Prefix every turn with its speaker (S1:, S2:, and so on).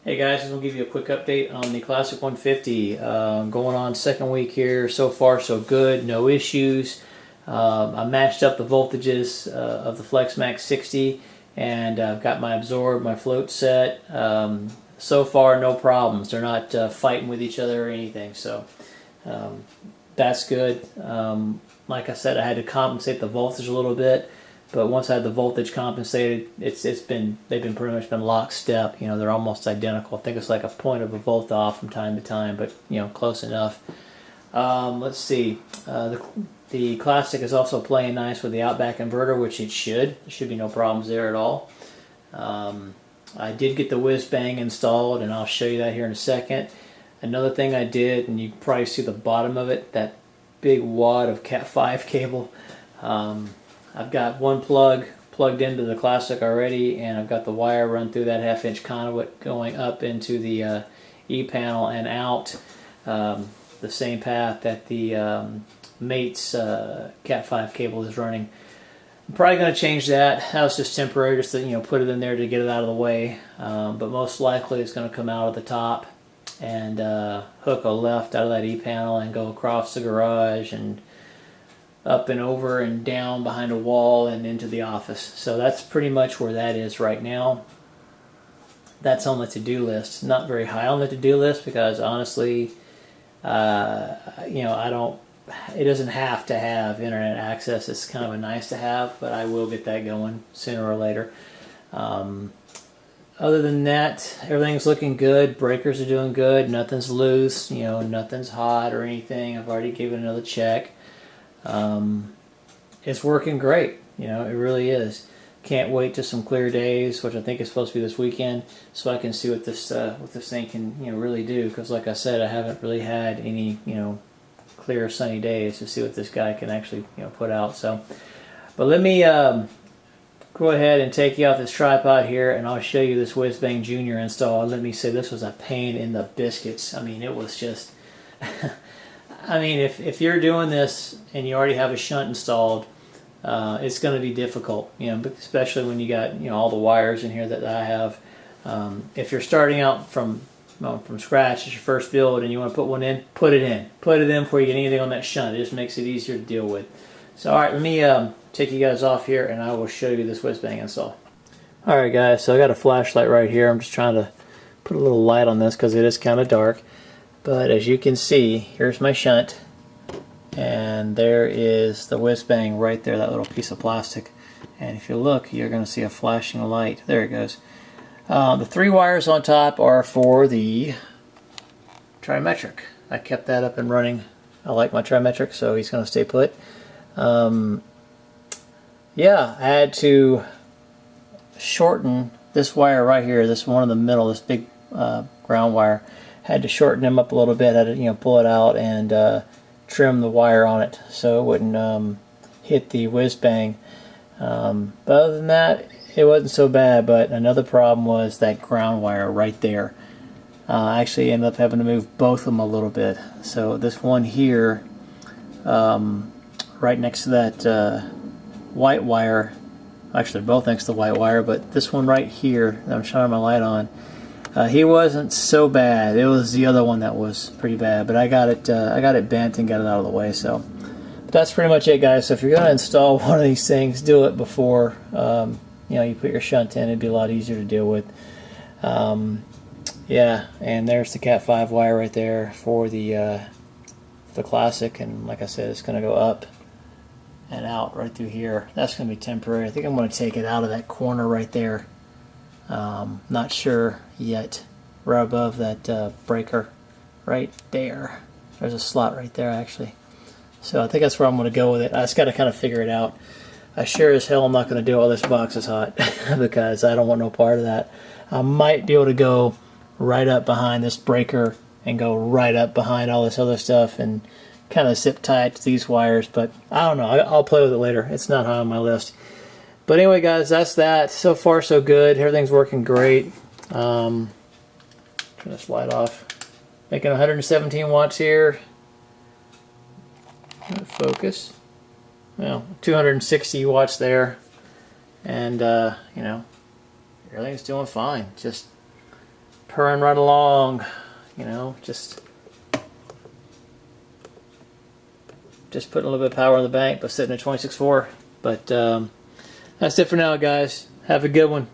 S1: Hey guys, just want to give you a quick update on the Classic 150. Going on second week here. So far so good, no issues. I matched up the voltages of the FlexMax 60 and I've got my absorb, my float set. So far no problems. They're not fighting with each other or anything, so that's good. Like I said, I had to compensate the voltage a little bit. But once I had the voltage compensated, they've been pretty much been lockstep. You know, they're almost identical. I think it's like a point of a volt off from time to time, but you know, close enough. Let's see. The Classic is also playing nice with the Outback inverter, which it should. There should be no problems there at all. I did get the whiz bang installed, and I'll show you that here in a second. Another thing I did, and you can probably see the bottom of it, that big wad of Cat 5 cable. I've got one plug plugged into the Classic already, and I've got the wire run through that 1/2-inch conduit going up into the E-panel and out the same path that the Mate's Cat 5 cable is running. I'm probably going to change that. That was just temporary, just to put it in there to get it out of the way. But most likely it's going to come out of the top and hook a left out of that E-panel and go across the garage and up and over and down behind a wall and into the office. So that's pretty much where that is right now. That's on the to-do list. Not very high on the to-do list because honestly, I don't. It doesn't have to have internet access. It's kind of a nice to have, but I will get that going sooner or later. Other than that, everything's looking good. Breakers are doing good. Nothing's loose. Nothing's hot or anything. I've already given another check. It's working great. It really is. Can't wait to some clear days, which I think is supposed to be this weekend, so I can see what this thing can really do. Because like I said, I haven't really had any clear sunny days to see what this guy can actually put out. So, but let me go ahead and take you off this tripod here, and I'll show you this Whiz Bang Junior install. Let me say this was a pain in the biscuits. I mean, it was just. I mean, if you're doing this and you already have a shunt installed, it's going to be difficult, especially when you got all the wires in here that I have. If you're starting out from scratch, it's your first build, and you want to put one in, put it in before you get anything on that shunt. It just makes it easier to deal with. So, all right, let me take you guys off here, and I will show you this Whiz Bang install. All right, guys. So I got a flashlight right here. I'm just trying to put a little light on this because it is kind of dark. But as you can see, here's my shunt, and there is the Whiz Bang right there, that little piece of plastic. And if you look, you're going to see a flashing light. There it goes. The 3 wires on top are for the trimetric. I kept that up and running. I like my trimetric, so he's going to stay put. Yeah, I had to shorten this wire right here, this one in the middle, this big ground wire. Had to shorten them up a little bit. Had to pull it out and trim the wire on it so it wouldn't hit the Whiz Bang. But other than that, it wasn't so bad. But another problem was that ground wire right there. I actually ended up having to move both of them a little bit. So this one here, right next to that white wire, actually they're both next to the white wire, but this one right here that I'm shining my light on, he wasn't so bad. It was the other one that was pretty bad, but I got it bent and got it out of the way. So, but that's pretty much it, guys. So if you're going to install one of these things, do it before you put your shunt in. It'd be a lot easier to deal with. Yeah, and there's the Cat 5 wire right there for the Classic, and like I said, it's going to go up and out right through here. That's going to be temporary. I think I'm going to take it out of that corner right there. Not sure yet. Right above that breaker right there. There's a slot right there actually. So I think that's where I'm going to go with it. I just got to kind of figure it out. I sure as hell am not going to do all this box is hot because I don't want no part of that. I might be able to go right up behind this breaker and go right up behind all this other stuff and kind of zip tie it to these wires, but I don't know. I'll play with it later. It's not high on my list. But anyway, guys, that's that. So far, so good. Everything's working great. Turn this light off. Making 117 watts here. Focus. Well, 260 watts there. And, everything's doing fine. Just purring right along. You know, just putting a little bit of power in the bank, but sitting at 26.4. But that's it for now, guys. Have a good one.